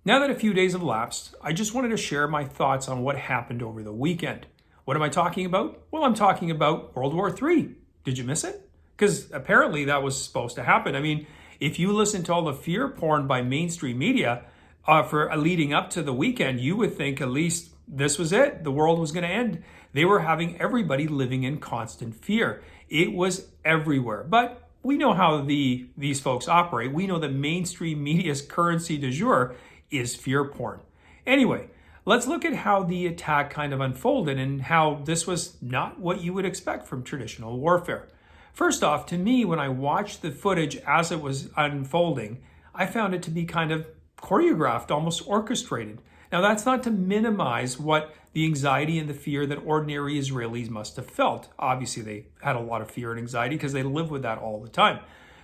Now that a few days have lapsed, I just wanted to share my thoughts on what happened over the weekend. What am I talking about? Well, I'm talking about World War III. Did you miss it? Because apparently that was supposed to happen. I mean, if you listen to all the fear porn by mainstream media for leading up to the weekend, you would think at least this was it. The world was going to end. They were having everybody living in constant fear. It was everywhere. But we know how these folks operate. We know that mainstream media's currency du jour is fear porn. Anyway, let's look at how the attack kind of unfolded and how this was not what you would expect from traditional warfare. First off, to me, when I watched the footage as it was unfolding, I found it to be kind of choreographed, almost orchestrated. Now, that's not to minimize what the anxiety and the fear that ordinary Israelis must have felt. Obviously, they had a lot of fear and anxiety because they live with that all the time.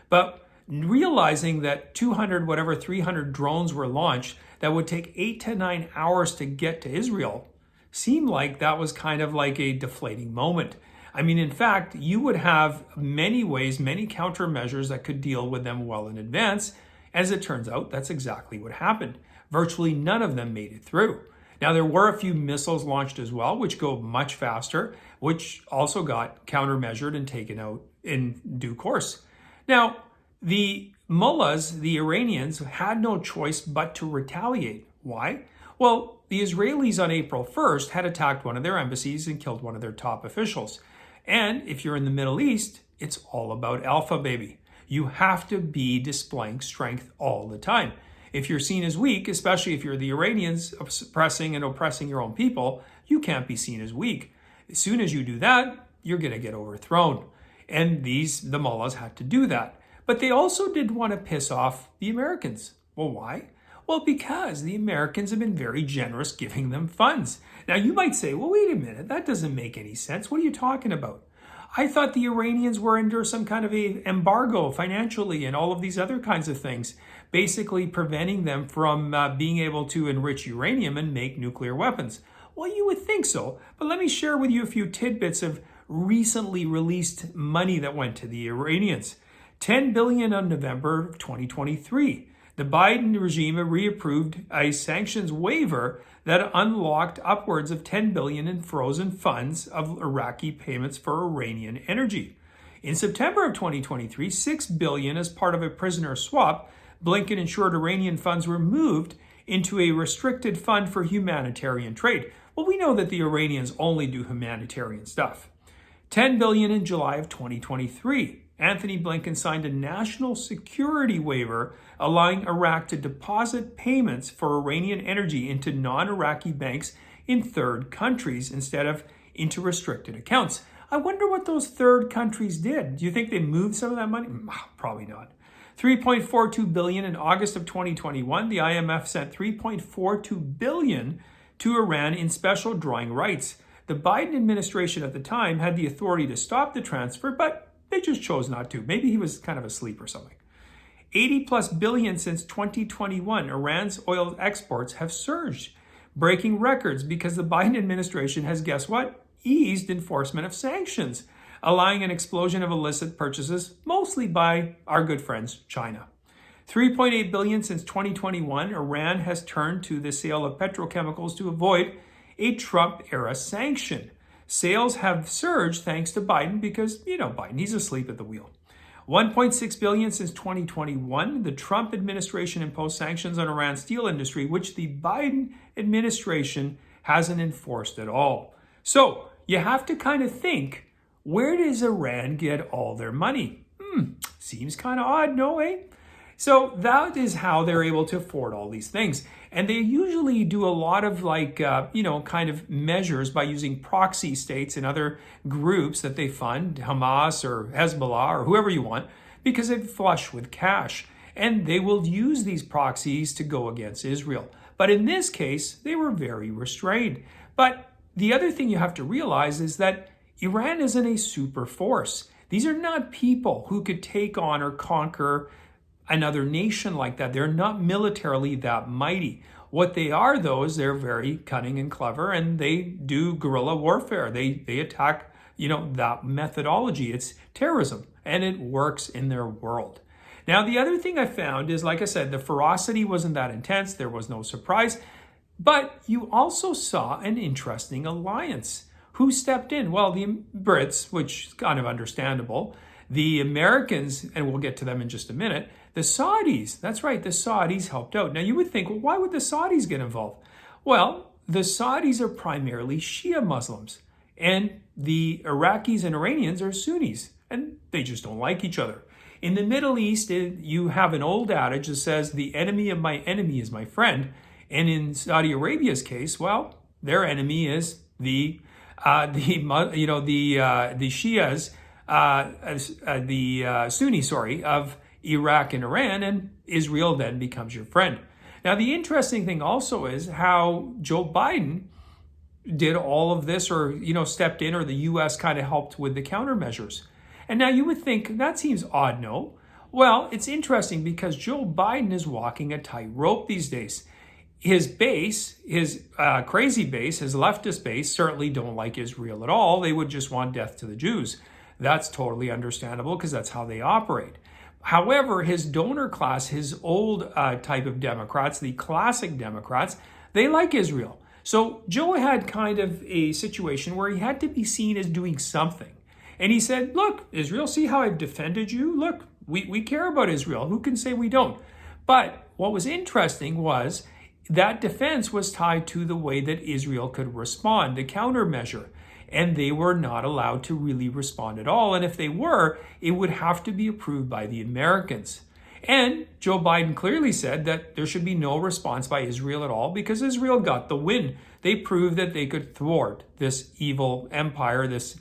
But realizing that 200, whatever, 300 drones were launched that would take 8 to 9 hours to get to Israel seemed like that was kind of like a deflating moment. I mean, in fact, you would have many ways, many countermeasures that could deal with them well in advance. As it turns out, that's exactly what happened. Virtually none of them made it through. Now, there were a few missiles launched as well, which go much faster, which also got countermeasured and taken out in due course. Now, the mullahs, the Iranians, had no choice but to retaliate. Why? Well, the Israelis on April 1st had attacked one of their embassies and killed one of their top officials. And if you're in the Middle East, it's all about alpha, baby. You have to be displaying strength all the time. If you're seen as weak, especially if you're the Iranians suppressing and oppressing your own people, you can't be seen as weak. As soon as you do that, you're going to get overthrown. And the mullahs had to do that. But they also did want to piss off the Americans. Well, why? Well, because the Americans have been very generous giving them funds. Now, you might say, well, wait a minute, that doesn't make any sense. What are you talking about? I thought the Iranians were under some kind of a embargo financially and all of these other kinds of things, basically preventing them from being able to enrich uranium and make nuclear weapons. Well, you would think so, but let me share with you a few tidbits of recently released money that went to the Iranians. $10 billion on November 2023. The Biden regime reapproved a sanctions waiver that unlocked upwards of $10 billion in frozen funds of Iraqi payments for Iranian energy. In September of 2023, $6 billion as part of a prisoner swap, Blinken ensured Iranian funds were moved into a restricted fund for humanitarian trade. Well, we know that the Iranians only do humanitarian stuff. $10 billion in July of 2023. Anthony Blinken signed a national security waiver allowing Iraq to deposit payments for Iranian energy into non-Iraqi banks in third countries instead of into restricted accounts. I wonder what those third countries did. Do you think they moved some of that money? Probably not. $3.42 billion in August of 2021. The IMF sent $3.42 billion to Iran in special drawing rights. The Biden administration at the time had the authority to stop the transfer, but they just chose not to. Maybe he was kind of asleep or something. 80 plus billion since 2021. Iran's oil exports have surged, breaking records because the Biden administration has, guess what? Eased enforcement of sanctions, allowing an explosion of illicit purchases, mostly by our good friends, China. 3.8 billion since 2021. Iran has turned to the sale of petrochemicals to avoid a Trump-era sanction. Sales have surged thanks to Biden because, Biden, he's asleep at the wheel. 1.6 billion since 2021. The Trump administration imposed sanctions on Iran's steel industry, which the Biden administration hasn't enforced at all. So you have to kind of think, where does Iran get all their money? Seems kind of odd, no way? So that is how they're able to afford all these things. And they usually do a lot of kind of measures by using proxy states and other groups that they fund, Hamas or Hezbollah or whoever you want, because they're flush with cash. And they will use these proxies to go against Israel. But in this case, they were very restrained. But the other thing you have to realize is that Iran isn't a super force. These are not people who could take on or conquer another nation like that. They're not militarily that mighty. What they are, though, is they're very cunning and clever, and they do guerrilla warfare. They attack, that methodology. It's terrorism, and it works in their world. Now, the other thing I found is, like I said, the ferocity wasn't that intense. There was no surprise. But you also saw an interesting alliance. Who stepped in? Well, the Brits, which is kind of understandable. The Americans, and we'll get to them in just a minute. The Saudis, that's right, the Saudis helped out. Now, you would think, well, why would the Saudis get involved? Well, the Saudis are primarily Shia Muslims, and the Iraqis and Iranians are Sunnis, and they just don't like each other. In the Middle East, you have an old adage that says, the enemy of my enemy is my friend. And in Saudi Arabia's case, well, their enemy is the Shias, the Sunni, of Iraq and Iran, and Israel then becomes your friend. Now, the interesting thing also is how Joe Biden did all of this, or, stepped in, or the U.S. kind of helped with the countermeasures. And now you would think that seems odd, no? Well, it's interesting because Joe Biden is walking a tightrope these days. His base, his crazy base, his leftist base, certainly don't like Israel at all. They would just want death to the Jews. That's totally understandable because that's how they operate. However, his donor class, his old type of Democrats, the classic Democrats, they like Israel. So Joe had kind of a situation where he had to be seen as doing something. And he said, look, Israel, see how I've defended you? Look, we care about Israel. Who can say we don't? But what was interesting was that defense was tied to the way that Israel could respond, the countermeasure. And they were not allowed to really respond at all. And if they were, it would have to be approved by the Americans. And Joe Biden clearly said that there should be no response by Israel at all because Israel got the win. They proved that they could thwart this evil empire, this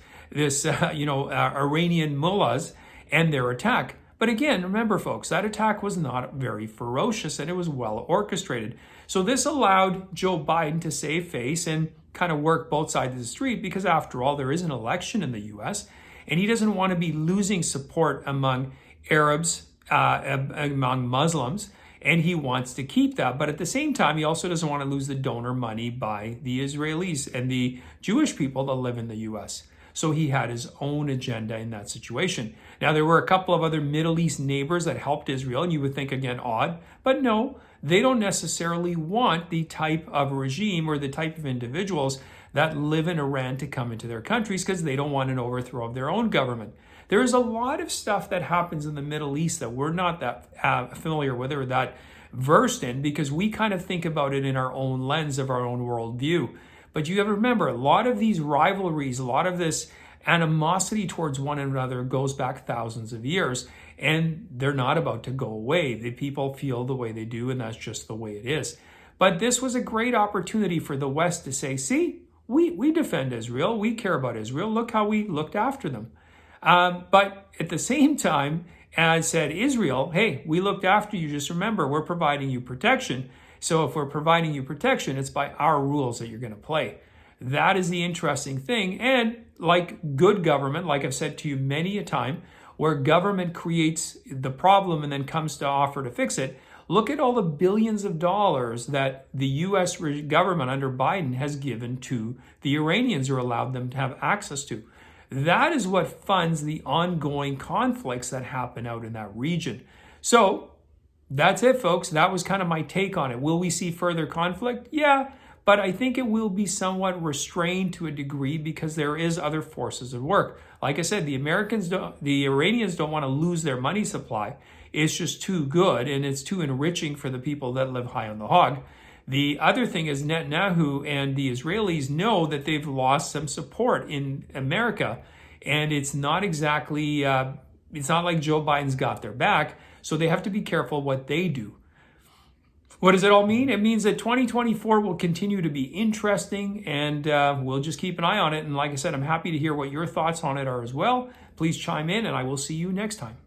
Iranian mullahs and their attack. But again, remember, folks, that attack was not very ferocious and it was well orchestrated. So this allowed Joe Biden to save face and kind of work both sides of the street because, after all, there is an election in the U.S. and he doesn't want to be losing support among Arabs, among Muslims, and he wants to keep that. But at the same time, he also doesn't want to lose the donor money by the Israelis and the Jewish people that live in the U.S. So he had his own agenda in that situation. Now, there were a couple of other Middle East neighbors that helped Israel, and you would think, again, odd. But no, they don't necessarily want the type of regime or the type of individuals that live in Iran to come into their countries because they don't want an overthrow of their own government. There is a lot of stuff that happens in the Middle East that we're not that familiar with or that versed in because we kind of think about it in our own lens of our own worldview. But you have to remember, a lot of these rivalries, a lot of this animosity towards one another goes back thousands of years, and they're not about to go away. The people feel the way they do, and that's just the way it is. But this was a great opportunity for the West to say, see, we defend Israel. We care about Israel. Look how we looked after them. But at the same time, as said Israel, hey, we looked after you. Just remember, we're providing you protection. So if we're providing you protection, it's by our rules that you're going to play. That is the interesting thing. And like good government, like I've said to you many a time, where government creates the problem and then comes to offer to fix it, look at all the billions of dollars that the U.S. government under Biden has given to the Iranians or allowed them to have access to. That is what funds the ongoing conflicts that happen out in that region. So that's it, folks. That was kind of my take on it. Will we see further conflict? Yeah, but I think it will be somewhat restrained to a degree because there is other forces at work. Like I said, the Iranians don't want to lose their money supply. It's just too good and it's too enriching for the people that live high on the hog. The other thing is Netanyahu and the Israelis know that they've lost some support in America, and it's not exactly, it's not like Joe Biden's got their back. So they have to be careful what they do. What does it all mean? It means that 2024 will continue to be interesting, and we'll just keep an eye on it. And like I said, I'm happy to hear what your thoughts on it are as well. Please chime in, and I will see you next time.